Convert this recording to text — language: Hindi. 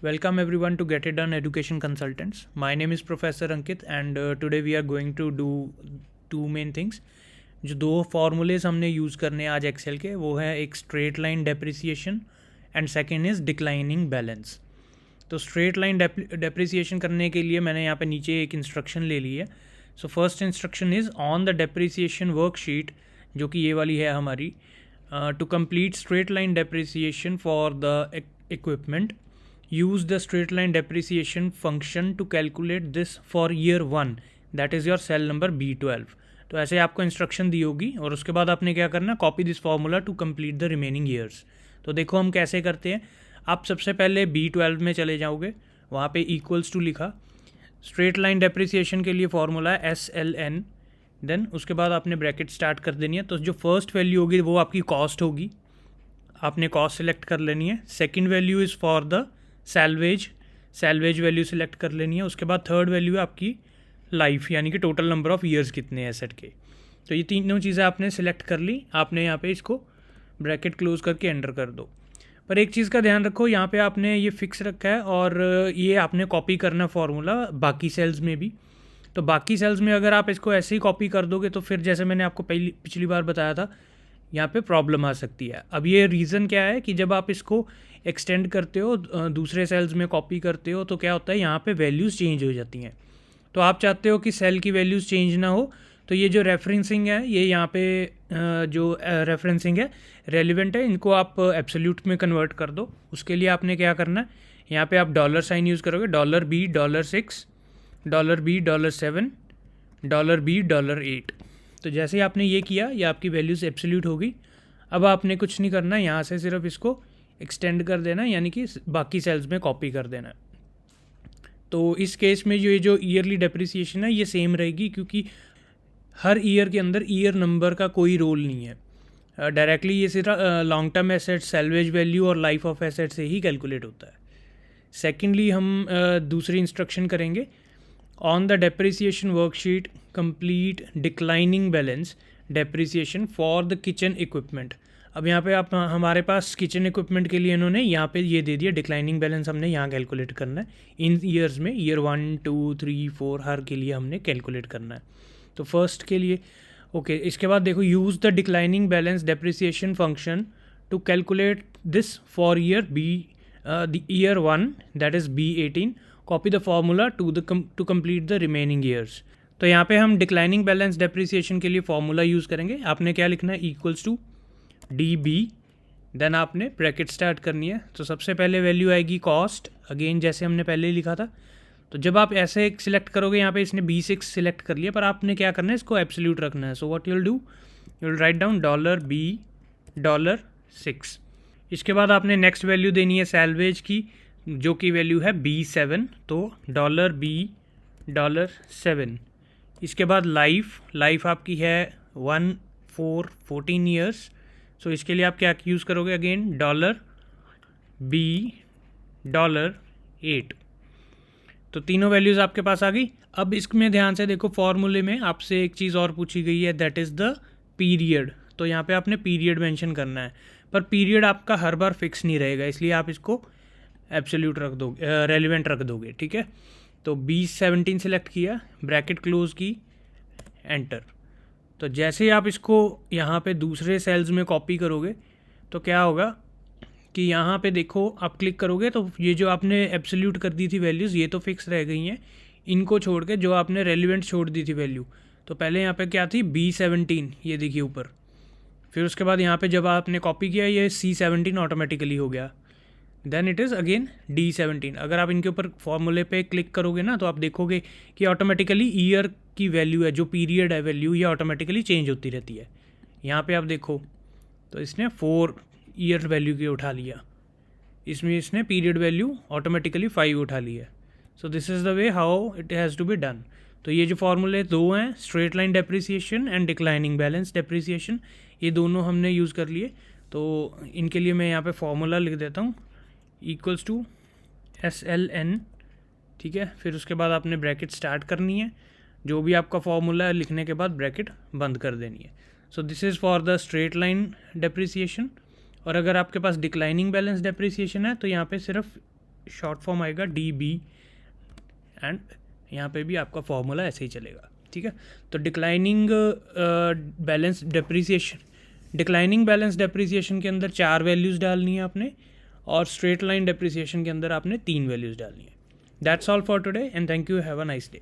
Welcome everyone to Get It Done Education Consultants. My name is Professor Ankit and today we are going to do two main things. जो दो फॉर्मूलेज हमने यूज़ करने हैं आज एक्सेल के वो है एक straight line depreciation and second is declining balance. तो स्ट्रेट लाइन डेप्रिसिएशन करने के लिए मैंने यहाँ पे नीचे एक इंस्ट्रक्शन ले ली है. So first instruction is on the depreciation worksheet, जो कि ये वाली है हमारी, to complete straight line depreciation for the equipment. Use the straight line depreciation function to calculate this for year 1, that is your cell number B12. तो ऐसे आपको इंस्ट्रक्शन दी होगी और उसके बाद आपने क्या करना, copy this formula to complete the remaining years. तो देखो हम कैसे करते हैं. आप सबसे पहले B12 में चले जाओगे, वहाँ पे इक्वल्स टू लिखा, स्ट्रेट लाइन डेप्रिसिएशन के लिए फार्मूला है SLN. देन उसके बाद आपने ब्रैकेट स्टार्ट कर देनी है. तो जो फर्स्ट वैल्यू होगी वो आपकी कॉस्ट होगी, आपने कॉस्ट सेलेक्ट कर लेनी है. Second value is for the salvage value select कर लेनी है. उसके बाद थर्ड वैल्यू है आपकी लाइफ, यानी कि टोटल नंबर ऑफ़ ईयर्स कितने हैं एसेट के. तो ये तीनों चीज़ें आपने सिलेक्ट कर ली. आपने यहाँ पे इसको ब्रैकेट क्लोज करके एंटर कर दो. पर एक चीज़ का ध्यान रखो, यहाँ पे आपने ये फिक्स रखा है और ये आपने कॉपी करना फार्मूला बाकी सेल्स में भी. तो बाकी सेल्स में अगर आप इसको ऐसे ही कॉपी कर दोगे तो फिर जैसे मैंने आपको पिछली बार बताया था, यहाँ पे प्रॉब्लम आ सकती है. अब ये रीज़न क्या है कि जब आप इसको एक्सटेंड करते हो, दूसरे सेल्स में कॉपी करते हो, तो क्या होता है, यहाँ पे वैल्यूज़ चेंज हो जाती हैं. तो आप चाहते हो कि सेल की वैल्यूज़ चेंज ना हो, तो ये जो रेफरेंसिंग है, ये यहाँ पे जो रेफरेंसिंग है रेलिवेंट है, इनको आप एब्सोल्यूट में कन्वर्ट कर दो. उसके लिए आपने क्या करना है, यहाँ पे आप डॉलर साइन यूज़ करोगे, $B $6, $B $7, $B $8. तो जैसे ही आपने ये किया, ये आपकी वैल्यूज़ एब्सोल्यूट होगी. अब आपने कुछ नहीं करना, यहाँ से सिर्फ इसको एक्सटेंड कर देना, यानी कि बाकी सेल्स में कॉपी कर देना. तो इस केस में जो ये जो ईयरली डेप्रिसिएशन है ये सेम रहेगी, क्योंकि हर ईयर के अंदर ईयर नंबर का कोई रोल नहीं है. डायरेक्टली ये सिर्फ long term asset, salvage value और लाइफ ऑफ एसेट से ही कैलकुलेट होता है. सेकेंडली हम दूसरी इंस्ट्रक्शन करेंगे, on the depreciation worksheet complete declining balance depreciation for the kitchen equipment. अब यहाँ पे आप हमारे पास किचन इक्विपमेंट के लिए इन्होंने यहाँ पे ये दे दिया, डिक्लाइनिंग बैलेंस हमने यहाँ कैलकुलेट करना है इन ईयर्स में. ईयर 1 2 3 4 हर के लिए हमने कैलकुलेट करना है. तो फर्स्ट के लिए ओके. इसके बाद देखो, use the declining balance depreciation function to calculate this for year 1, that is B18. Copy the formula to complete the remaining years. तो यहाँ पे हम डिक्लाइनिंग बैलेंस डेप्रिसिएशन के लिए फार्मूला यूज़ करेंगे. आपने क्या लिखना है, इक्वल्स टू DB, देन आपने ब्रैकेट स्टार्ट करनी है. तो सबसे पहले वैल्यू आएगी कॉस्ट, अगेन जैसे हमने पहले ही लिखा था. तो जब आप ऐसे सिलेक्ट करोगे, यहाँ पे इसने B6 सिलेक्ट कर लिया, पर आपने क्या करना है, इसको एब्सोल्यूट रखना है. So what you will do, you will write down $B $6. इसके बाद आपने नेक्स्ट वैल्यू देनी है सैलवेज की, जो कि वैल्यू है B7. तो $B $7. इसके बाद लाइफ आपकी है 1 4 14 ईयर्स. सो इसके लिए आप क्या यूज़ करोगे, अगेन $B $8. तो तीनों वैल्यूज़ आपके पास आ गई. अब इसमें ध्यान से देखो, फॉर्मूले में आपसे एक चीज़ और पूछी गई है, दैट इज़ द पीरियड. तो यहाँ पे आपने पीरियड मेंशन करना है, पर पीरियड आपका हर बार फिक्स नहीं रहेगा, इसलिए आप इसको एब्सोल्यूट रख दोगे, रेलिवेंट रख दोगे. ठीक है. तो B17 सेलेक्ट किया, ब्रैकेट क्लोज की, एंटर. तो जैसे ही आप इसको यहाँ पे दूसरे सेल्स में कॉपी करोगे, तो क्या होगा कि यहाँ पे देखो, आप क्लिक करोगे तो ये जो आपने एब्सोल्यूट कर दी थी वैल्यूज़, ये तो फिक्स रह गई हैं. इनको छोड़ के जो आपने रेलिवेंट छोड़ दी थी वैल्यू, तो पहले यहाँ पे क्या थी, B17, ये देखिए ऊपर. फिर उसके बाद यहाँ पे जब आपने कॉपी किया, ये C17 ऑटोमेटिकली हो गया. Then it is again D17. अगर आप इनके ऊपर फॉर्मूले पे क्लिक करोगे ना, तो आप देखोगे कि ऑटोमेटिकली ईयर की वैल्यू है, जो पीरियड है वैल्यू, ये ऑटोमेटिकली चेंज होती रहती है. यहाँ पे आप देखो, तो इसने 4 ईयर वैल्यू की उठा लिया, इसमें इसने पीरियड वैल्यू ऑटोमेटिकली 5 उठा ली है. So this is the way how it has to be done. तो ये जो फार्मूले दो हैं, straight line depreciation and declining balance depreciation, ये दोनों हमने यूज़ कर लिए. तो इनके लिए मैं यहाँ पे फार्मूला लिख देता हूँ, इक्वल्स टू SLN. ठीक है. फिर उसके बाद आपने ब्रैकेट स्टार्ट करनी है, जो भी आपका फॉर्मूला है लिखने के बाद ब्रैकेट बंद कर देनी है. So this is for the straight line depreciation. और अगर आपके पास डिक्लाइनिंग बैलेंस डेप्रिसिएशन है, तो यहाँ पे सिर्फ शॉर्ट फॉर्म आएगा DB, एंड यहाँ पे भी आपका फॉर्मूला ऐसे ही चलेगा, ठीक है। तो डिक्लाइनिंग बैलेंस डेप्रिसिएशन के अंदर 4 वैल्यूज़ डालनी है आपने, और स्ट्रेट लाइन डेप्रिसिएशन के अंदर आपने 3 वैल्यूज़ डालनी है। That's all for today and thank you, have a nice day.